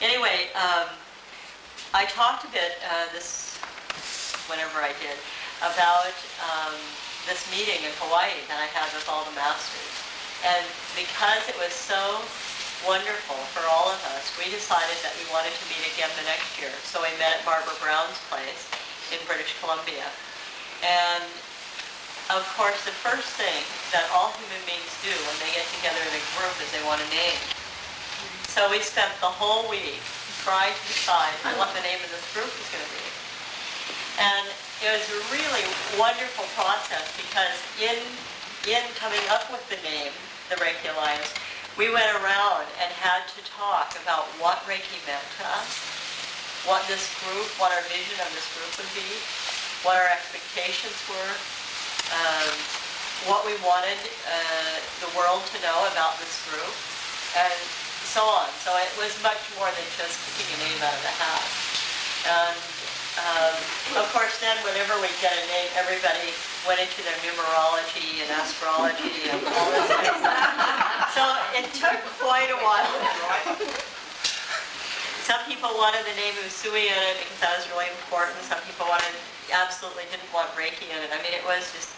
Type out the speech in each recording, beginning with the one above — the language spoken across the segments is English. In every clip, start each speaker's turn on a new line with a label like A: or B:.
A: Anyway, I talked a bit whenever I did, about this meeting in Hawaii that I had with all the masters. And because it was so wonderful for all of us, we decided that we wanted to meet again the next year. So we met at Barbara Brown's place in British Columbia. And of course, the first thing that all human beings do when they get together in a group is they want a name. So we spent the whole week trying to decide what the name of this group was going to be. And it was a really wonderful process because in coming up with the name, the Reiki Alliance, we went around and had to talk about what Reiki meant to us, what this group, what our vision of this group would be, what our expectations were, what we wanted the world to know about this group, and so on. So it was much more than just picking a name out of the hat. And of course then whenever we get a name, everybody went into their numerology and astrology and all this kind of stuff. So it took quite a while. Some people wanted the name Usui in it because that was really important. Some people absolutely didn't want Reiki in it. I mean, it was just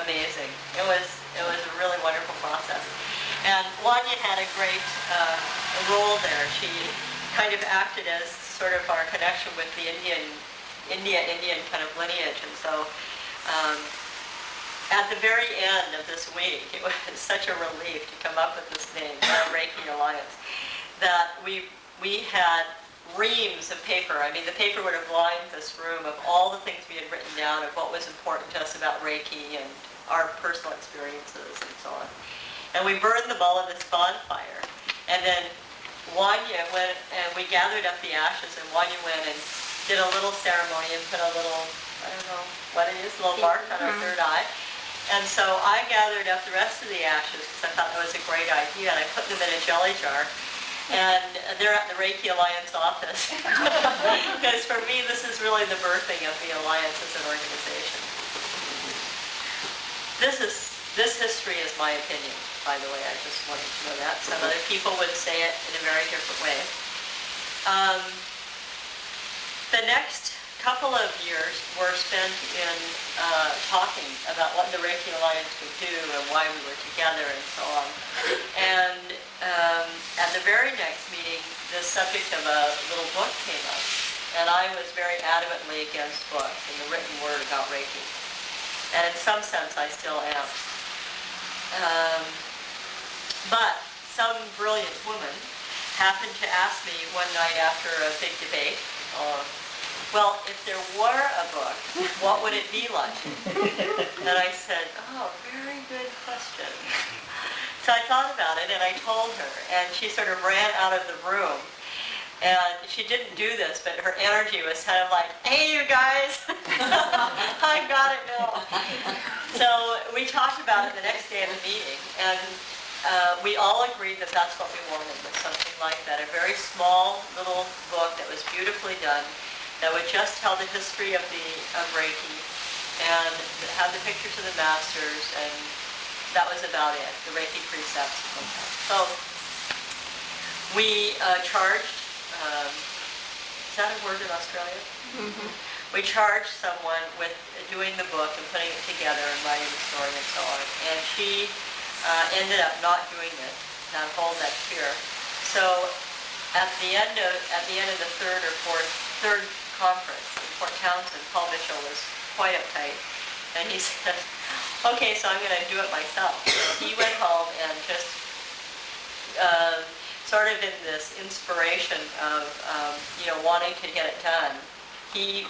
A: amazing. It was a really wonderful process. And Wanya had a great role there. She kind of acted as sort of our connection with the Indian kind of lineage. And so at the very end of this week, it was such a relief to come up with this name, the Reiki Alliance, that we had reams of paper. I mean, the paper would have lined this room of all the things we had written down of what was important to us about Reiki and our personal experiences and so on. And we burned them all in this bonfire. And then Wanya went, and we gathered up the ashes, and Wanya went and did a little ceremony and put a little, I don't know what it is, a little bark on our third eye. And so I gathered up the rest of the ashes because I thought that was a great idea, and I put them in a jelly jar. And they're at the Reiki Alliance office. Because for me, this is really the birthing of the Alliance as an organization. This history is my opinion, by the way. I just wanted to know that. Some other people would say it in a very different way. The next couple of years were spent in talking about what the Reiki Alliance would do and why we were together and so on. And at the very next meeting, the subject of a little book came up. And I was very adamantly against books and the written word about Reiki. And in some sense, I still am. But some brilliant woman happened to ask me one night after a big debate, well, if there were a book, what would it be like? And I said, oh, very good question. So I thought about it and I told her, and she sort of ran out of the room. And she didn't do this, but her energy was kind of like, hey, you guys, I got it now. So we talked about it the next day of the meeting, and we all agreed that that's what we wanted, was something like that, a very small little book that was beautifully done, that would just tell the history of Reiki, and have the pictures of the masters, and that was about it, the Reiki precepts. So we charged, is that a word in Australia? Mm-hmm. We charged someone with doing the book and putting it together and writing the story and so on. And she ended up not doing it that whole next year. So at the end of the third conference in Port Townsend, Paul Mitchell was quite uptight, and he said, "Okay, so I'm going to do it myself." So he went home and just sort of in this inspiration of wanting to get it done, he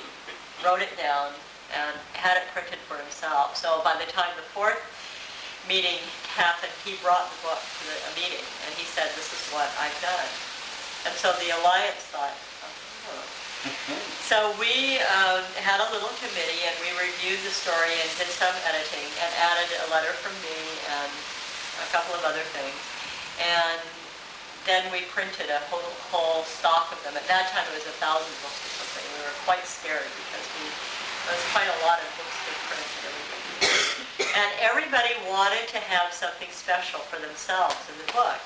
A: wrote it down and had it printed for himself. So by the time the fourth meeting happened, he brought the book to a meeting, and he said, "This is what I've done." And so the Alliance thought, oh. So we had a little committee, and we reviewed the story and did some editing and added a letter from me and a couple of other things. And then we printed a whole stock of them. At that time, it was 1,000 books or something. We were quite scared because there was quite a lot of books to print and everything. And everybody wanted to have something special for themselves in the book.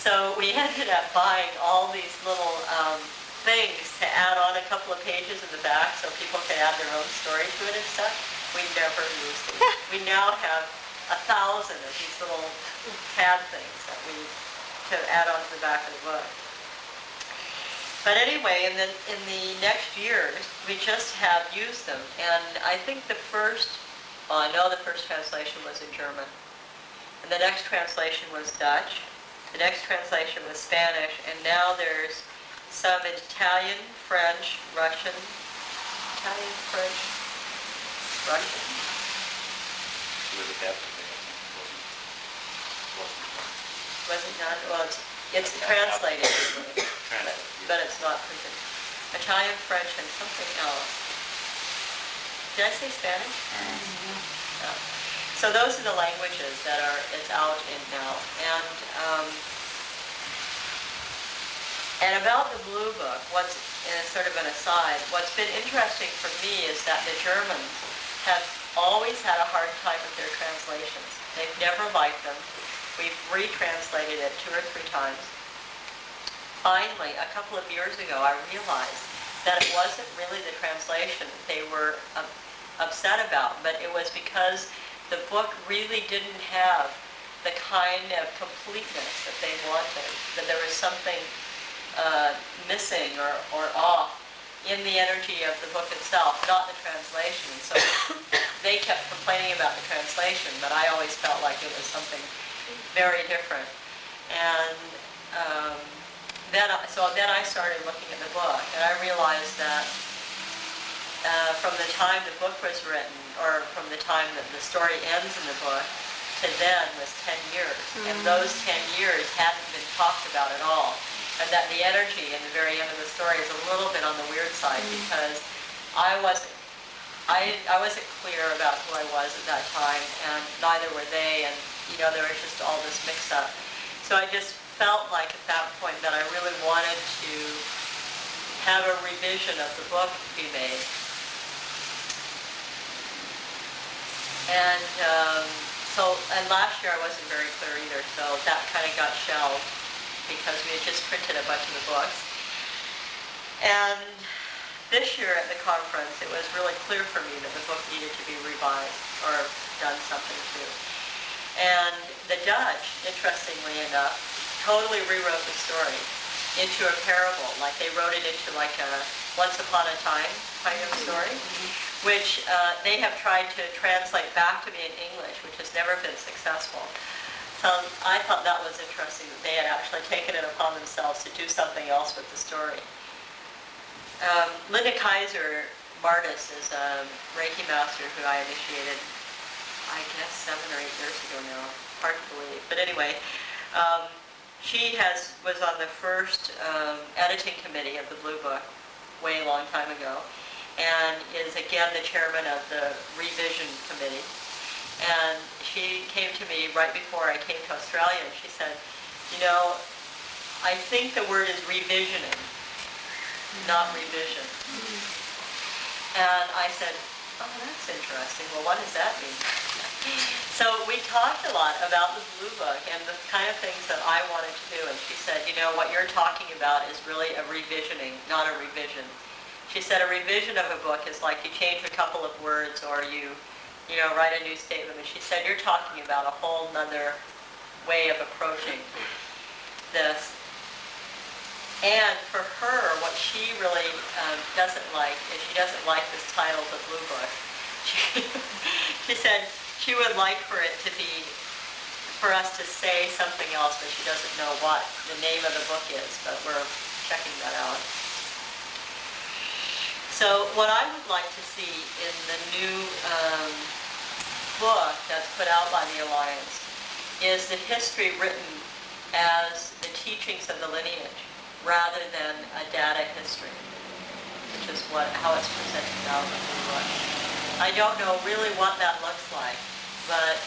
A: So we ended up buying all these little things to add on a couple of pages in the back so people can add their own story to it and stuff. We never used it. We now have 1,000 of these little tab things that we to add on to the back of the book. But anyway, in the next years, we just have used them. And I think the first, well, I know the first translation was in German. And the next translation was Dutch. The next translation was Spanish. And now there's some in Italian, French, Russian. Italian, French, Russian.
B: Was it that?
A: Was it not? Well, it's translated, but it's not printed. Italian, French, and something else. Did I say Spanish?
B: Mm-hmm.
A: No. So those are the languages that it's out in now. And about the Blue Book, what's sort of an aside, what's been interesting for me is that the Germans have always had a hard time with their translations. They've never liked them. We've retranslated it 2 or 3 times. Finally, a couple of years ago, I realized that it wasn't really the translation that they were upset about, but it was because the book really didn't have the kind of completeness that they wanted, that there was something missing or off in the energy of the book itself, not the translation. So they kept complaining about the translation, but I always felt like it was something very different. And then I started looking at the book, and I realized that from the time the book was written, or from the time that the story ends in the book, to then was 10 years. And those 10 years hadn't been talked about at all. And that the energy in the very end of the story is a little bit on the weird side, because I wasn't clear about who I was at that time, and neither were they, and there was just all this mix-up. So I just felt like at that point that I really wanted to have a revision of the book be made. And and last year I wasn't very clear either, so that kind of got shelved because we had just printed a bunch of the books. And this year at the conference, it was really clear for me that the book needed to be revised or done something to. And the Dutch, interestingly enough, totally rewrote the story into a parable. Like they wrote it into like a once upon a time kind of story, which they have tried to translate back to me in English, which has never been successful. So I thought that was interesting that they had actually taken it upon themselves to do something else with the story. Linda Kaiser Martis is a Reiki master who I initiated, I guess 7 or 8 years ago now. Hard to believe. But anyway, she was on the first editing committee of the Blue Book way a long time ago, and is again the chairman of the revision committee. And she came to me right before I came to Australia, and she said, I think the word is revisioning, not revision. And I said, oh, that's interesting. Well, what does that mean? So we talked a lot about the Blue Book and the kind of things that I wanted to do. And she said, what you're talking about is really a revisioning, not a revision. She said a revision of a book is like you change a couple of words or you write a new statement. And she said, you're talking about a whole nother way of approaching this. And for her, what she really doesn't like is she doesn't like this title, The Blue Book. She said she would like for us to say something else, but she doesn't know what the name of the book is, but we're checking that out. So what I would like to see in the new book that's put out by the Alliance is the history written as the teachings of the lineage, rather than a data history, which is how it's presented now in the book. I don't know really what that looks like, but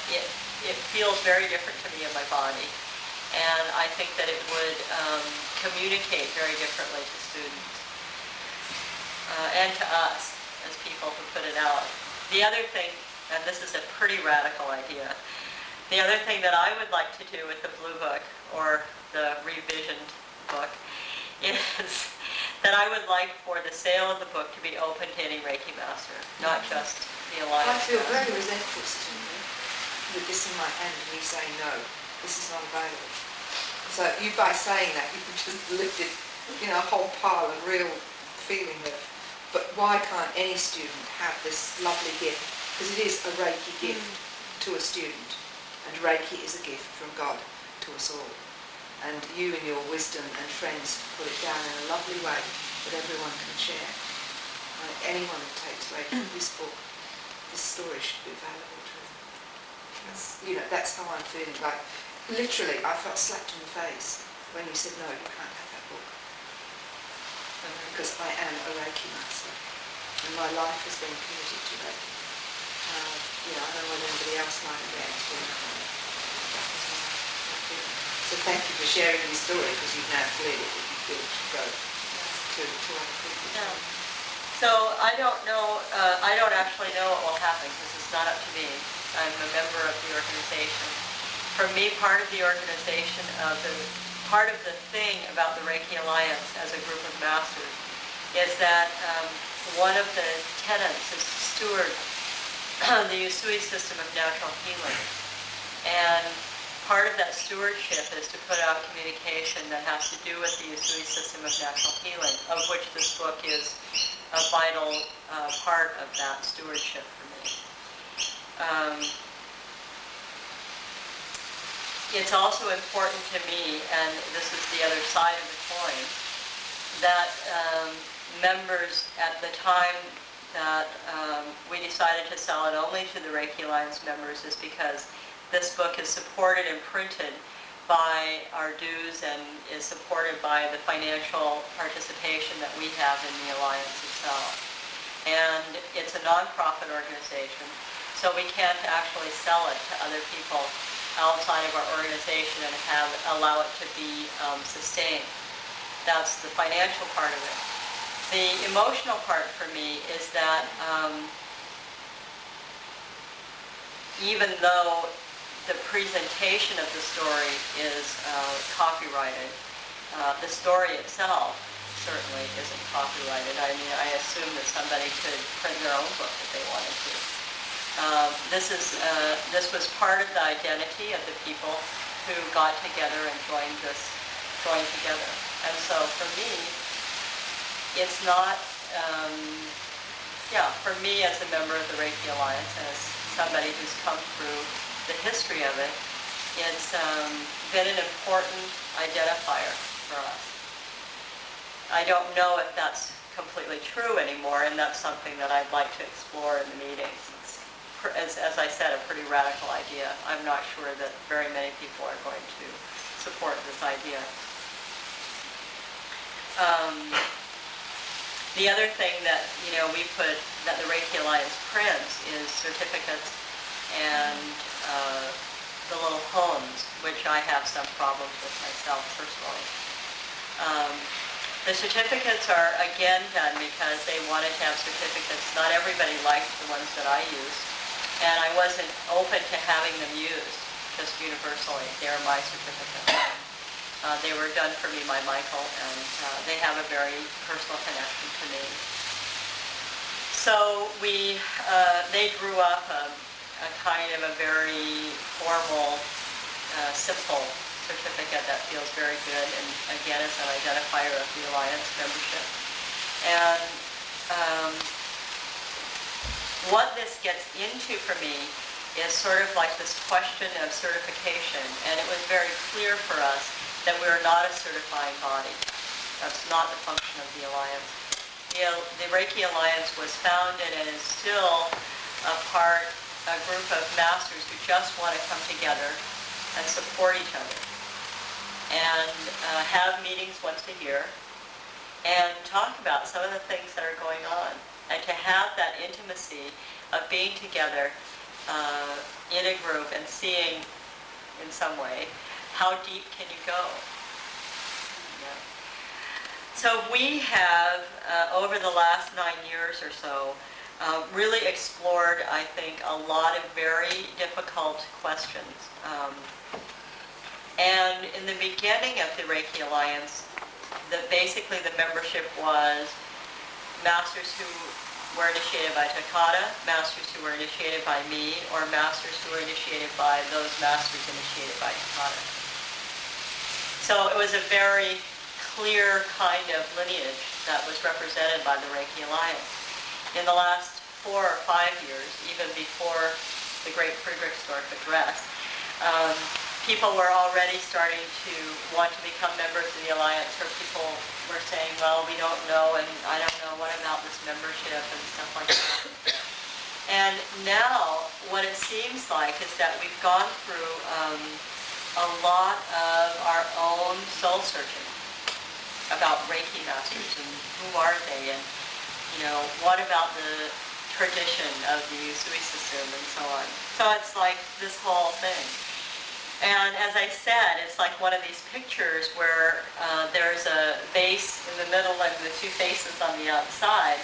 A: it feels very different to me in my body, and I think that it would communicate very differently to students and to us as people who put it out. The other thing, and this is a pretty radical idea, the other thing that I would like to do with the Blue Book or the revisioned book, is that I would like for the sale of the book to be open to any Reiki master, not just the Alliance
C: I feel
A: master.
C: very resentful sitting there with this in my hand and me saying no, this is not available. So you, by saying that, you can just lifted, a whole pile of real feeling of, but why can't any student have this lovely gift? Because it is a Reiki gift to a student, and Reiki is a gift from God to us all. And you in your wisdom and friends put it down in a lovely way that everyone can share. Anyone who takes Reiki, this book, this story should be valuable to them. That's how I'm feeling. Like, literally, I felt slapped in the face when you said, no, you can't have that book. Because I am a Reiki master, and my life has been committed to Reiki. I don't know whether anybody else might have read it. That was my feeling. So thank you for sharing your story, because you've now cleared it that you feel it should go to other people.
A: Yeah. So I don't know, I don't actually know what will happen, because it's not up to me. I'm a member of the organization. For me, part of the organization, part of the thing about the Reiki Alliance as a group of masters is that one of the tenets is to steward the Usui system of natural healing. And part of that stewardship is to put out communication that has to do with the Usui system of natural healing, of which this book is a vital part of that stewardship for me. It's also important to me, and this is the other side of the coin, that members at the time that we decided to sell it only to the Reiki Alliance members is because this book is supported and printed by our dues and is supported by the financial participation that we have in the Alliance itself. And it's a non-profit organization, so we can't actually sell it to other people outside of our organization and allow it to be sustained. That's the financial part of it. The emotional part for me is that even though the presentation of the story is copyrighted, the story itself certainly isn't copyrighted. I mean, I assume that somebody could print their own book if they wanted to. This was part of the identity of the people who got together and joined together. And so for me, it's not, for me as a member of the Reiki Alliance, as somebody who's come through the history of it, it's been an important identifier for us. I don't know if that's completely true anymore, and that's something that I'd like to explore in the meetings. It's, as I said, a pretty radical idea. I'm not sure that very many people are going to support this idea. The other thing that that the Reiki Alliance prints is certificates and the little homes, which I have some problems with myself personally. The certificates are again done because they wanted to have certificates. Not everybody liked the ones that I used, and I wasn't open to having them used just universally. They're my certificates. They were done for me by Michael, and they have a very personal connection to me. So they drew up a kind of a very formal, simple certificate that feels very good, and again, it's an identifier of the Alliance membership. And what this gets into for me is sort of like this question of certification, and it was very clear for us that we are not a certifying body. That's not the function of the Alliance. The Reiki Alliance was founded and is still a group of masters who just want to come together and support each other and have meetings once a year and talk about some of the things that are going on, and to have that intimacy of being together in a group and seeing in some way how deep can you go. Yeah. So we have, over the last 9 years or so, really explored, I think, a lot of very difficult questions. And in the beginning of the Reiki Alliance, basically the membership was masters who were initiated by Takata, masters who were initiated by me, or masters who were initiated by those masters initiated by Takata. So it was a very clear kind of lineage that was represented by the Reiki Alliance. In the last 4 or 5 years, even before the Great Friedrichsdorf Address, people were already starting to want to become members of the Alliance, or people were saying, well, we don't know, and I don't know, what about this membership and stuff like that. And now, what it seems like is that we've gone through a lot of our own soul searching about Reiki masters and who are they, and what about the tradition of the Usui system and so on. So it's like this whole thing. And as I said, it's like one of these pictures where there's a base in the middle and the two faces on the outside.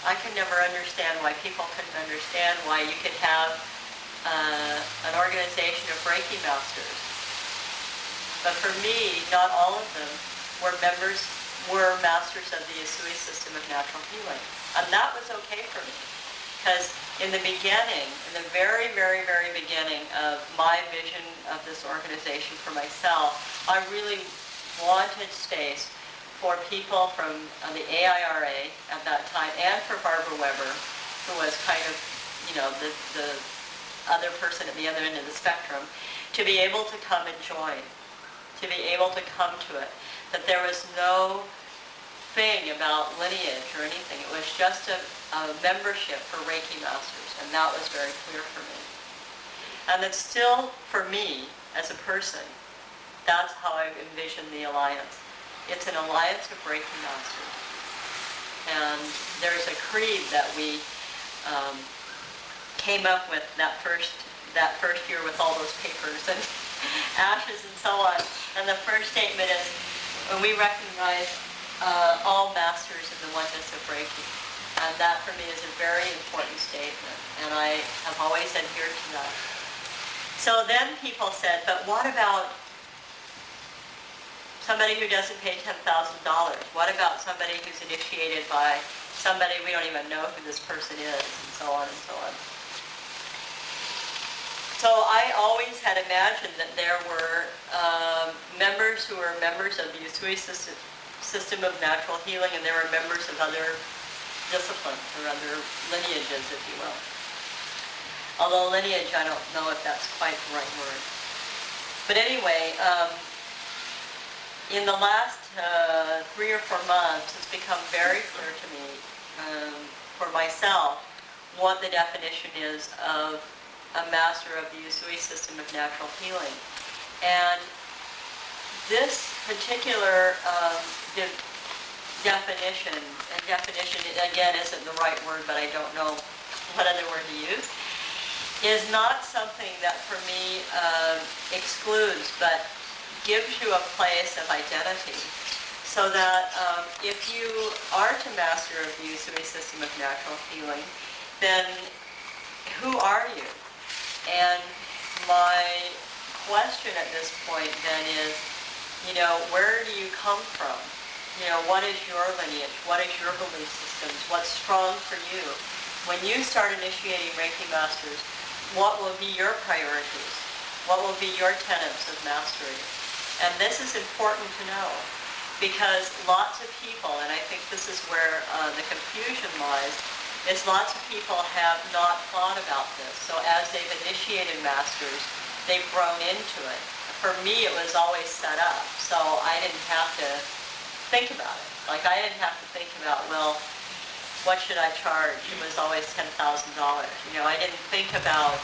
A: I can never understand why people couldn't understand why you could have an organization of Reiki masters. But for me, not all of them were masters of the Usui system of natural healing. And that was okay for me. Because in the beginning, in the very, very, very beginning of my vision of this organization for myself, I really wanted space for people from the AIRA at that time, and for Barbara Weber, who was kind of, the other person at the other end of the spectrum, to be able to come and join, to be able to come to it. That there was no thing about lineage or anything. It was just a membership for Reiki masters, and that was very clear for me. And it's still, for me, as a person, that's how I envision the Alliance. It's an alliance of Reiki masters. And there's a creed that we came up with that first year with all those papers and ashes and so on. And the first statement is, when we recognize all masters in the oneness of Reiki. And that for me is a very important statement, and I have always adhered to that. So then people said, but what about somebody who doesn't pay $10,000? What about somebody who's initiated by somebody we don't even know who this person is, and so on and so on. So I always had imagined that there were members who were members of the Usui system of natural healing, and there were members of other disciplines or other lineages, if you will. Although lineage, I don't know if that's quite the right word. But anyway, in the last 3 or 4 months, it's become very clear to me, for myself, what the definition is of a master of the Usui system of natural healing. And this particular definition, and definition again isn't the right word, but I don't know what other word to use, is not something that for me excludes, but gives you a place of identity. So that if you are to master of the Usui system of natural healing, then who are you? And my question at this point then is, where do you come from? What is your lineage? What is your belief systems? What's strong for you? When you start initiating Reiki masters, what will be your priorities? What will be your tenets of mastery? And this is important to know, because lots of people, and I think this is where the confusion lies, is lots of people have not thought about this. So as they've initiated masters, they've grown into it. For me, it was always set up, so I didn't have to think about it. Like, I didn't have to think about, well, what should I charge? It was always $10,000. I didn't think about